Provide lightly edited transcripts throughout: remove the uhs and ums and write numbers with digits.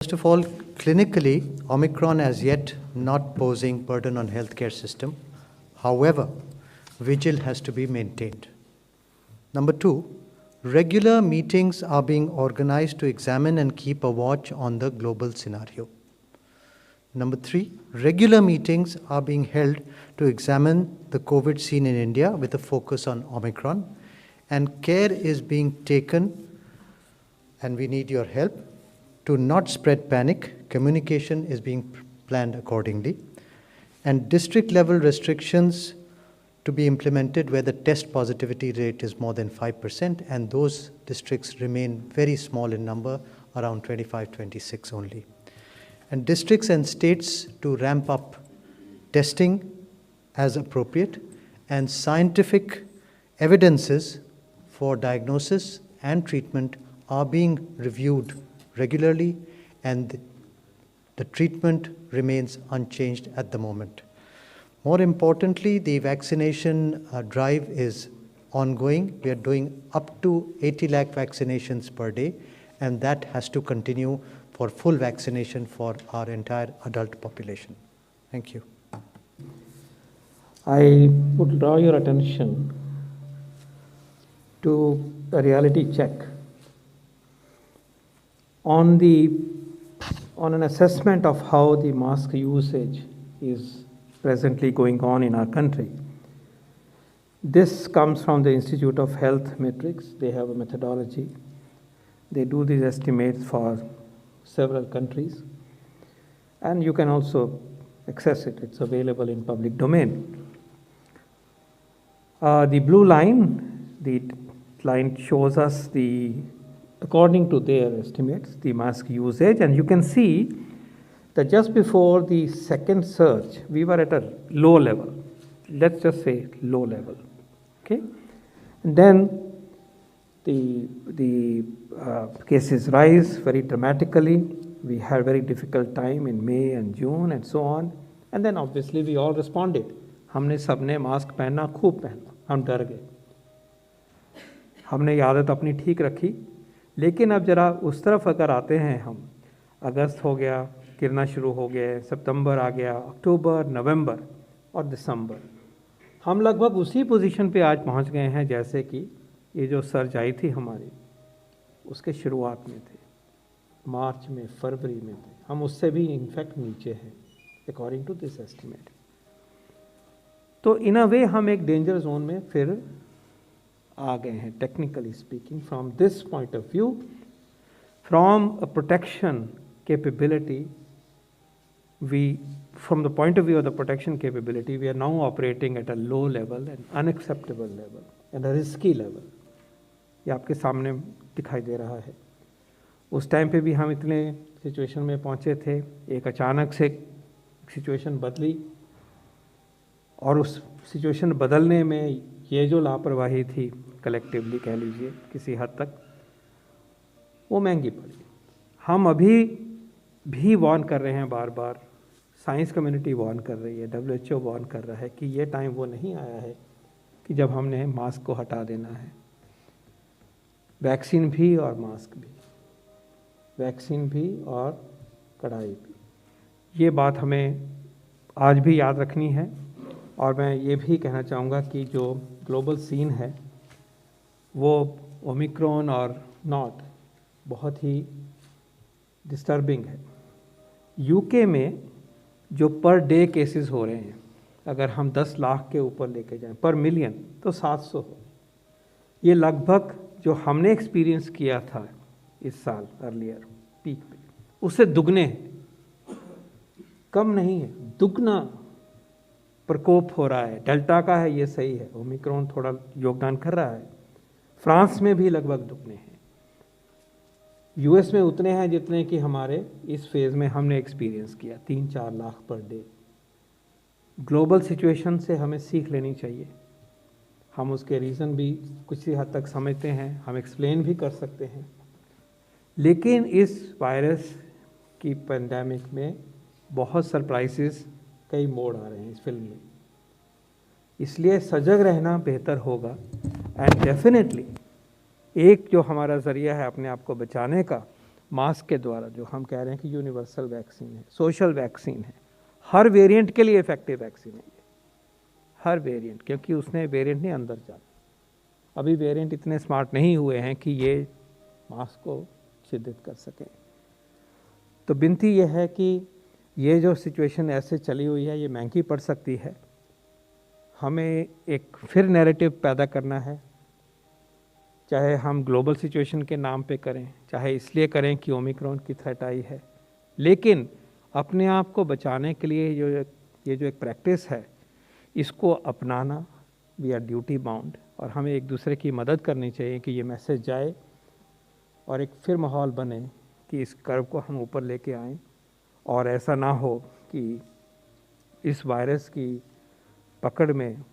First of all, clinically, Omicron as yet not posing burden on healthcare system. However, vigil has to be maintained. Number two, regular meetings are being organized to examine and keep a watch on the global scenario. Number three, regular meetings are being held to examine the COVID scene in India with a focus on Omicron, and care is being taken, and we need your help, to not spread panic. Communication is being planned accordingly, and district level restrictions to be implemented where the test positivity rate is more than 5%, and those districts remain very small in number, around 25, 26 only. And districts and states to ramp up testing as appropriate, and scientific evidences for diagnosis and treatment are being reviewed regularly, and the treatment remains unchanged at the moment. More importantly, the vaccination drive is ongoing. We are doing up to 80 lakh vaccinations per day, and that has to continue for full vaccination for our entire adult population. Thank you. I would draw your attention to a reality check on an assessment of how the mask usage is presently going on in our country. This comes from the Institute of Health Metrics. They have a methodology. They do these estimates for several countries, and you can also access it. It's available in public domain. The blue line, the line shows us according to their estimates, the mask usage, and you can see that just before the second surge, we were at a low level. Let's just say low level, okay? And then the cases rise very dramatically. We had a very difficult time in May and June and so on. And then obviously we all responded. हमने सबने mask पहनना, खूब पहना, हम डर गए. हमने ये आदत अपनी ठीक रखी. लेकिन अब जरा उस तरफ अगर आते हैं हम, अगस्त हो गया, गिरना शुरू हो गया, सितंबर आ गया, अक्टूबर, नवंबर और दिसंबर, हम लगभग उसी पोजीशन पे आज पहुंच गए हैं जैसे कि ये जो सर्ज आई थी हमारी, उसके शुरुआत में थे, मार्च में, फरवरी में थे. हम उससे भी इनफैक्ट नीचे हैं अकॉर्डिंग टू दिस एस्टिमेट. तो इन अ वे हम एक डेंजर जोन में फिर आ गए हैं, technically speaking. From this point of view, from a protection capability, from the point of view of the protection capability, we are now operating at a low level, an unacceptable level, and a risky level. ये आपके सामने दिखाई दे रहा है. उस time पे भी हम इतने सिचुएशन में पहुंचे थे, एक अचानक से सिचुएशन बदली, और उस सिचुएशन बदलने में ये जो लापरवाही थी, कलेक्टिवली कह लीजिए किसी हद तक, वो महंगी पड़ी. हम अभी भी वार्न कर रहे हैं बार बार, साइंस कम्युनिटी वार्न कर रही है, WHO वार्न कर रहा है कि ये टाइम वो नहीं आया है कि जब हमने मास्क को हटा देना है. वैक्सीन भी और मास्क भी, वैक्सीन भी और कड़ाई भी, ये बात हमें आज भी याद रखनी है. और मैं ये भी कहना चाहूँगा कि जो ग्लोबल सीन है वो ओमिक्रॉन और नॉट बहुत ही डिस्टर्बिंग है. यूके में जो पर डे केसेस हो रहे हैं, अगर हम 10 लाख के ऊपर लेके जाएं पर मिलियन, तो 700 हो. ये लगभग जो हमने एक्सपीरियंस किया था इस साल अर्लियर पीक पे, उससे दुगने हैं, कम नहीं है, दुगना प्रकोप हो रहा है. डेल्टा का है, ये सही है, ओमिक्रॉन थोड़ा योगदान कर रहा है. फ्रांस में भी लगभग दुगने हैं. यूएस में उतने हैं जितने कि हमारे इस फेज़ में हमने एक्सपीरियंस किया, 3-4 lakh per day. Global situation से हमें सीख लेनी चाहिए. हम उसके रीज़न भी कुछ हद तक समझते हैं, हम एक्सप्लेन भी कर सकते हैं, लेकिन इस वायरस की पेंडेमिक में बहुत सरप्राइजेस, कई मोड़ आ रहे हैं इस फिल्म में. इसलिए सजग रहना बेहतर होगा. एंड डेफिनेटली एक जो हमारा ज़रिया है अपने आप को बचाने का, मास्क के द्वारा जो हम कह रहे हैं कि यूनिवर्सल वैक्सीन है, सोशल वैक्सीन है, हर वेरिएंट के लिए इफेक्टिव वैक्सीन है ये, हर वेरिएंट, क्योंकि उसने वेरिएंट ने अंदर जाना। अभी वेरिएंट इतने स्मार्ट नहीं हुए हैं कि ये मास्क को छिद्रित कर सकें। तो विनती ये है कि ये जो सिचुएशन ऐसे चली हुई है ये महंगी पड़ सकती है। हमें एक फिर नैरेटिव पैदा करना है, चाहे हम ग्लोबल सिचुएशन के नाम पे करें, चाहे इसलिए करें कि ओमिक्रॉन की थ्रेट आई है, लेकिन अपने आप को बचाने के लिए ये जो एक प्रैक्टिस है इसको अपनाना, वी आर ड्यूटी बाउंड, और हमें एक दूसरे की मदद करनी चाहिए कि ये मैसेज जाए और एक फिर माहौल बने कि इस कर्व को हम ऊपर लेके आएँ, और ऐसा ना हो कि इस वायरस की पकड़ में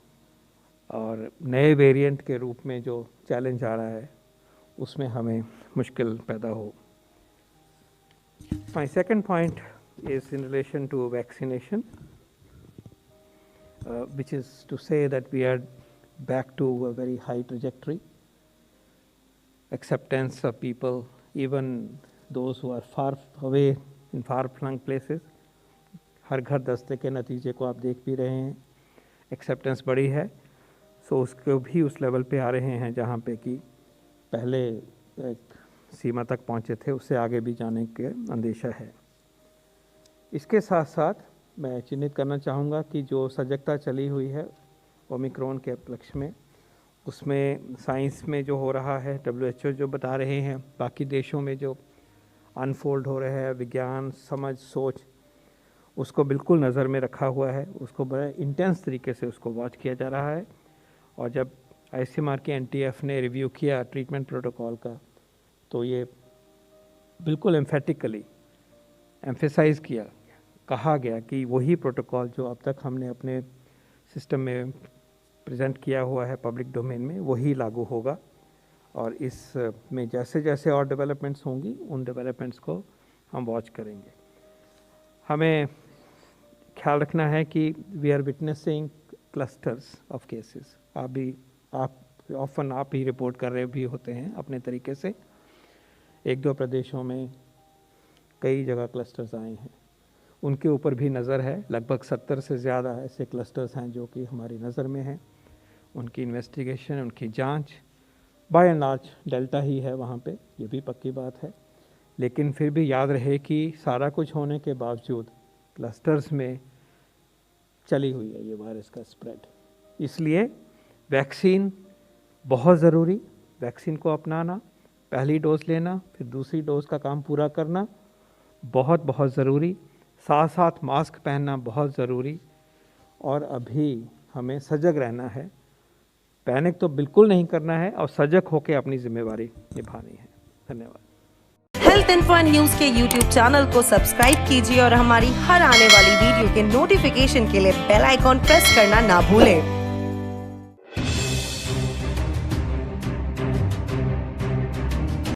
और नए वेरिएंट के रूप में जो चैलेंज आ रहा है उसमें हमें मुश्किल पैदा हो। My second point is in relation to vaccination, which is to say that we are back to a very high trajectory. Acceptance of people, even those who are far away in far-flung places, हर घर दस्ते के नतीजे को आप देख भी रहे हैं, एक्सेप्टेंस बढ़ी है। सो उसको भी उस लेवल पे आ रहे हैं जहाँ पे कि पहले एक सीमा तक पहुँचे थे, उससे आगे भी जाने के अंदेशा है। इसके साथ साथ मैं चिन्हित करना चाहूँगा कि जो सजगता चली हुई है ओमिक्रॉन के उपलक्ष्य में, उसमें साइंस में जो हो रहा है, WHO जो बता रहे हैं, बाकी देशों में जो अनफोल्ड हो रहा है, विज्ञान, समझ, सोच, उसको बिल्कुल नज़र में रखा हुआ है, उसको बड़े इंटेंस तरीके से उसको वॉच किया जा रहा है। और जब ICMR के NTF ने रिव्यू किया ट्रीटमेंट प्रोटोकॉल का, तो ये बिल्कुल एम्फेटिकली एम्फेसाइज किया, कहा गया कि वही प्रोटोकॉल जो अब तक हमने अपने सिस्टम में प्रेजेंट किया हुआ है पब्लिक डोमेन में, वही लागू होगा। और इस में जैसे जैसे और डेवलपमेंट्स होंगी, उन डेवलपमेंट्स को हम वॉच करेंगे। हमें ख्याल रखना है कि we are witnessing clusters of cases. आप ही रिपोर्ट कर रहे भी होते हैं अपने तरीके से। एक दो प्रदेशों में कई जगह क्लस्टर्स आए हैं, उनके ऊपर भी नज़र है। लगभग 70 से ज़्यादा ऐसे क्लस्टर्स हैं जो कि हमारी नज़र में हैं। उनकी इन्वेस्टिगेशन, उनकी जांच, बाय एंड लार्ज डेल्टा ही है वहाँ पे, ये भी पक्की बात है। लेकिन फिर भी याद रहे कि सारा कुछ होने के बावजूद क्लस्टर्स में चली हुई है ये वायरस का स्प्रेड। इसलिए वैक्सीन बहुत ज़रूरी, वैक्सीन को अपनाना, पहली डोज लेना, फिर दूसरी डोज का काम पूरा करना बहुत बहुत ज़रूरी। साथ साथ मास्क पहनना बहुत ज़रूरी। और अभी हमें सजग रहना है, पैनिक तो बिल्कुल नहीं करना है, और सजग होकर अपनी जिम्मेवारी निभानी है। धन्यवाद। हेल्थ इन्फो न्यूज़ के YouTube चैनल को सब्सक्राइब कीजिए और हमारी हर आने वाली वीडियो के नोटिफिकेशन के लिए बेल आइकॉन प्रेस करना ना भूलें।